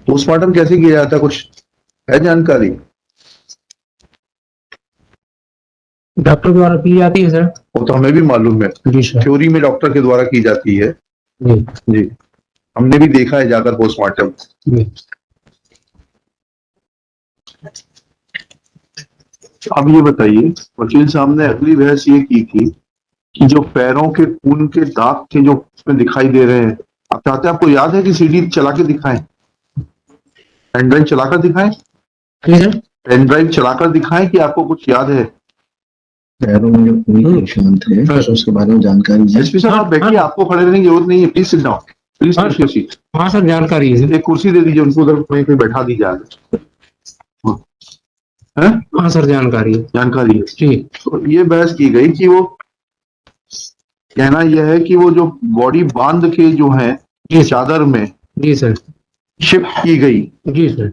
Postmortem कैसे किया जाता है, कुछ है जानकारी? डॉक्टर द्वारा की जाती है सर। वो तो हमें भी मालूम है, जी सर। थ्योरी में डॉक्टर के द्वारा की जाती है। जी जी, हमने भी देखा है जाकर पोस्टमार्टम। जी। अब ये बताइए, वकील साहब ने अगली बहस ये की थी कि जो पैरों के खून के दाग थे जो उसमें दिखाई दे रहे हैं, आप चाहते हैं, आपको याद है कि सीडी चला के दिखाएं, पेन ड्राइव चलाकर दिखाएं? जी सर। पेन ड्राइव चलाकर दिखाएं कि आपको कुछ याद है? पैरों में जो खून के निशान थे उसके बारे में जानकारी है। एसपी साहब आप बैठिए, आपको खड़े रहने की जरूरत नहीं है, please sit down, please take your seat. हाँ सर, जानकारी है। एक कुर्सी दे दीजिए उनको, उधर कहीं पे बैठा दीजिए आगे। हैं? हाँ सर, जानकारी है। जानकारी है जी। तो ये बहस की गई कि वो कहना यह है कि वो जो बॉडी बांध के जो है जी चादर में जी सर। शिफ्ट की गई, जी सर।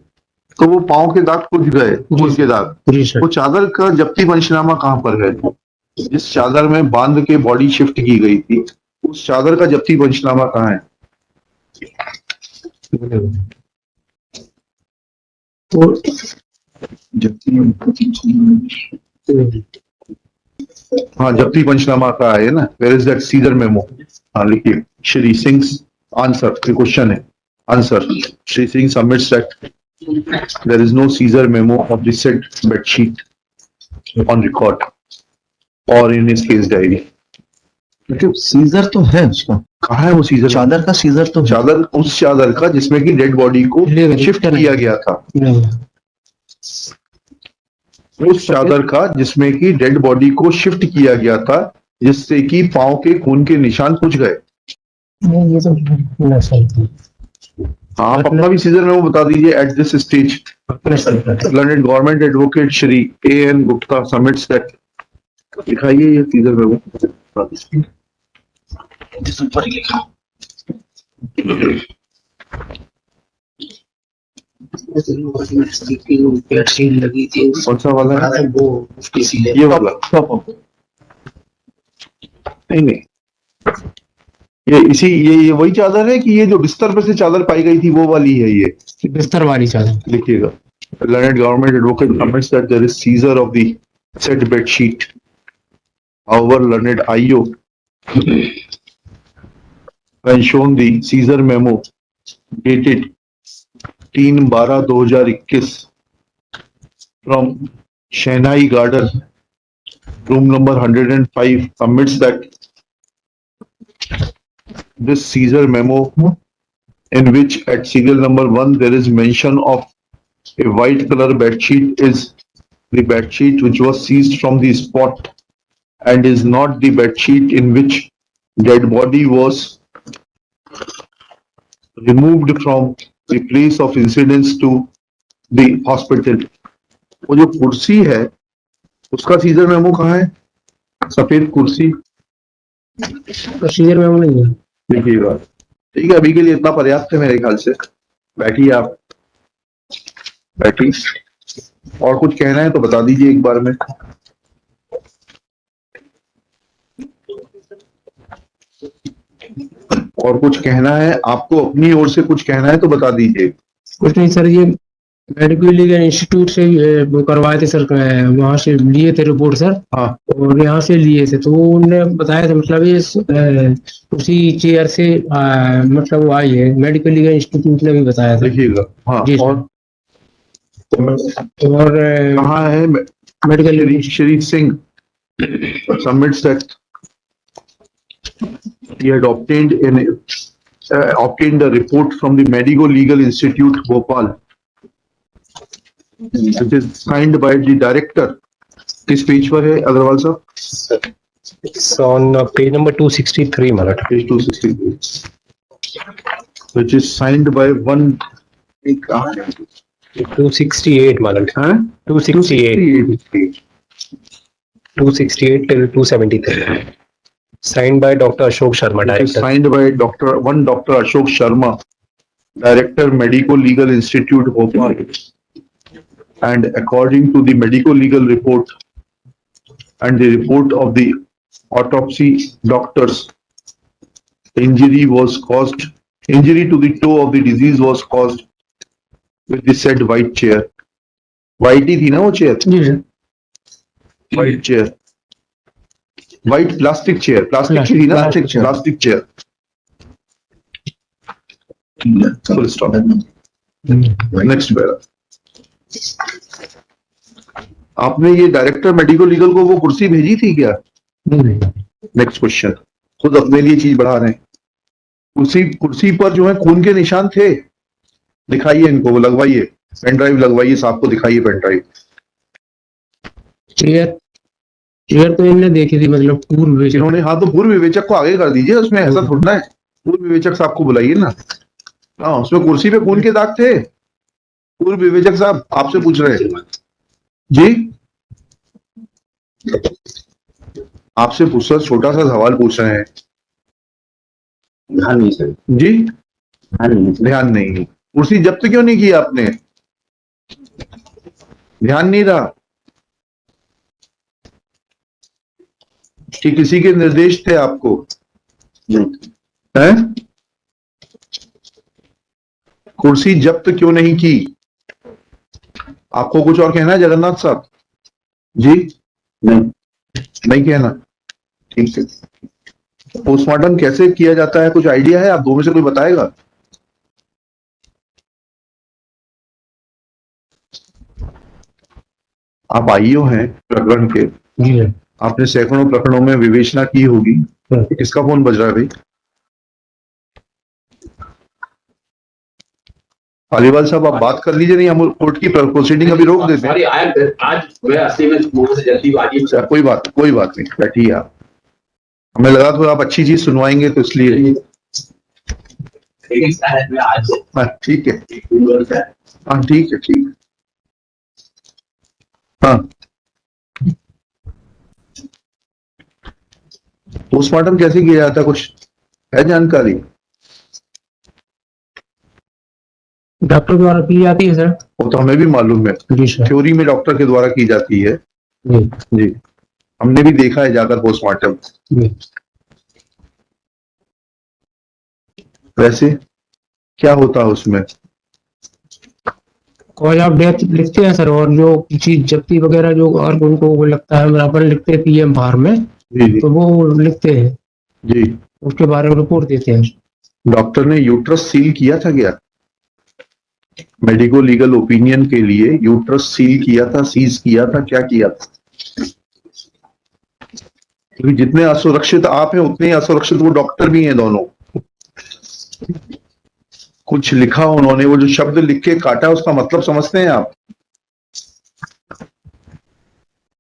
तो वो पांव के दाग कुछ गए, खून के दाग। जी सर। वो चादर का जब्ती पंचनामा कहाँ पर है? जिस चादर में बांध के बॉडी शिफ्ट की गई थी, उस चादर का जब्ती पंचनामा कहाँ है? तो हाँ, जब्ती पंचनामा का है ना, where is that seizure memo? हाँ लिखिए, श्री सिंह आंसर, क्वेश्चन है answer. Shri Singh submits that there is no seizure memo of the said bedsheet on record और in his case diary. Seizure तो है उसका, कहाँ है वो सीजर? चादर का सीजर तो है। चादर, उस चादर का जिसमें कि डेड बॉडी को शिफ्ट किया गया था, उस चादर का जिसमें कि डेड बॉडी को शिफ्ट किया गया था, जिससे कि पांव के खून के निशान कुछ गए। ये तो आप अपना भी सीजर में वो बता दीजिए at this stage. Learned government advocate Shri A.N. Gupta submits that, दिखाइए ये सीजर में वो ऊपर ही लिखा। लगी थी। कौन सा वाला है? वो ये वाला? नहीं, ये वही चादर है कि ये जो बिस्तर पे से चादर पाई गई थी वो वाली है? ये बिस्तर वाली चादर लिखिएगा। Learned government advocate submits that there is seizure of the said bedsheet. However, learned IO when shown the Caesar memo dated 3/12/2021 from Shehnai Garden, room number 105, submits that this Caesar memo, in which at serial number 1 there is mention of a white color bedsheet, is the bedsheet which was seized from the spot and is not the bedsheet in which dead body was removed from the place of incidence to the hospital। वो जो कुर्सी है उसका scissor memo कहाँ है? सफेद कुर्सी, scissor memo नहीं है। देखिएगा। ठीक है, अभी के लिए इतना पर्याप्त है मेरे ख्याल से। बैठिए आप, बैठिए। और कुछ कहना है तो बता दीजिए एक बार में। और कुछ कहना है आपको, अपनी ओर से कुछ कहना है तो बता दीजिए। कुछ नहीं सर, ये मेडिकल लीगल इंस्टीट्यूट से वो करवाए थे सर, वहां से लिए थे रिपोर्ट सर। हाँ, और यहाँ से लिए थे तो उन्होंने बताया था, मतलब ये उसी चेयर से मतलब वो आई है, मेडिकल लीगल इंस्टीट्यूट ने भी बताया था। देखिएगा। हाँ, जी और कहाँ है medical? Shri Singh submits that he had obtained a report from the Medico Legal Institute Bhopal, which is signed by the director। किस पेज पर है अग्रवाल साहब? It's on page number 263, Marat. Page 263, which is signed by one 268, Marat. huh? 268 till 273. Signed by Dr. Ashok Sharma, It is director. signed by Dr. Ashok Sharma, Director, Medico Legal Institute Bhopal, and according to the medico legal report and the report of the autopsy doctors, injury to the toe of the disease was caused with the said white chair. White ही थी ना वो chair? जी sir. White chair. White plastic chair. Plastic की थी ना? Plastic chair. Plastic chair. Full stop. Next para. आपने ये director medico legal को वो कुर्सी भेजी थी क्या? Next question. खुद अपने लिए चीज बढ़ा रहे हैं। कुर्सी पर जो है खून के निशान थे। दिखाइए इनको, वो लगवाइए, पेन ड्राइव लगवाइए, साहब को दिखाइए पेन ड्राइव। चेयर तो इनने देखी थी, मतलब पूर्व विवेचक। इन्होंने, हाँ तो पूर्व विवेचक को आगे कर दीजिए, उसमें ऐसा थोड़ा है। पूर्व विवेचक साहब को बुलाइए ना। हाँ, उसमें कुर्सी पे खून के दाग थे। पूर्व विवेचक साहब आपसे पूछ रहे हैं जी, आपसे पूछ रहा, छोटा सा सवाल पूछ रहे हैं ध्यान नहीं सर, जी। ध्यान नहीं। नहीं, कुर्सी जब्त क्यों नहीं की आपने? ध्यान नहीं रहा कि किसी के निर्देश थे आपको? हैं? कुर्सी जब्त क्यों नहीं की? आपको कुछ और कहना है जगन्नाथ साहब जी? नहीं कहना, ठीक है। पोस्टमार्टम कैसे किया जाता है, कुछ आइडिया है? आप दो में से कोई बताएगा? आप आईओ हैं प्रकरण के, जी सर। आपने सैकड़ों प्रकरणों में विवेचना की होगी। किसका फोन बज रहा है भाई? पालीवाल साहब आप बात कर लीजिए, नहीं हम कोर्ट की प्रोसीडिंग अभी रोक देते हैं। आज मैं असली में मुंह से जल्दीबाजी अच्छा, कोई बात नहीं, बैठिए आप। हमें लगा तो आप अच्छी चीज सुनवाएंगे तो इसलिए। आज हाँ ठीक है, हाँ ठीक है। हाँ, पोस्टमार्टम कैसे किया जाता है, कुछ है जानकारी? डॉक्टर द्वारा की जाती है सर। वो तो हमें भी मालूम है, जी सर। थ्योरी में डॉक्टर के द्वारा की जाती है जी जी। हमने भी देखा है जाकर पोस्टमार्टम। जी। वैसे क्या होता है उसमें? कॉज ऑफ डेथ लिखते हैं सर, और जो चीज जब्ती वगैरह जो और उनको वो लगता है, अपन लिखते हैं पीएम बार में, जी तो वो लिखते हैं, जी। उसके बारे में रिपोर्ट देते हैं। डॉक्टर ने यूट्रस सील किया था क्या? मेडिको लीगल ओपिनियन के लिए यूट्रस सील किया था, सीज किया था, क्या किया था? क्योंकि जितने असुरक्षित आप हैं उतने ही असुरक्षित वो डॉक्टर भी हैं दोनों। कुछ लिखा उन्होंने, वो जो शब्द लिख के काटा उसका मतलब समझते हैं आप?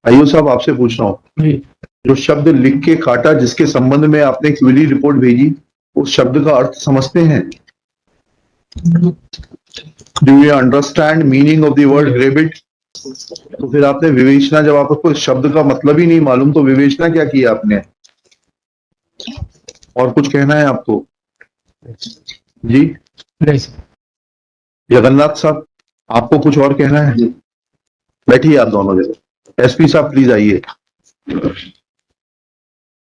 आइयो साहब आपसे पूछ रहा हूं, जी जो शब्द लिख के काटा जिसके संबंध में आपने क्यूली रिपोर्ट भेजी, उस शब्द का अर्थ समझते हैं? Do you understand meaning of the word gravid? तो फिर आपने विवेचना, जब आपको शब्द का मतलब ही नहीं मालूम तो विवेचना क्या की आपने? और कुछ कहना है आपको जी? नहीं सर। जगन्नाथ साहब आपको कुछ और कहना है? बैठिए आप दोनों जगह। एसपी साहब प्लीज आइए।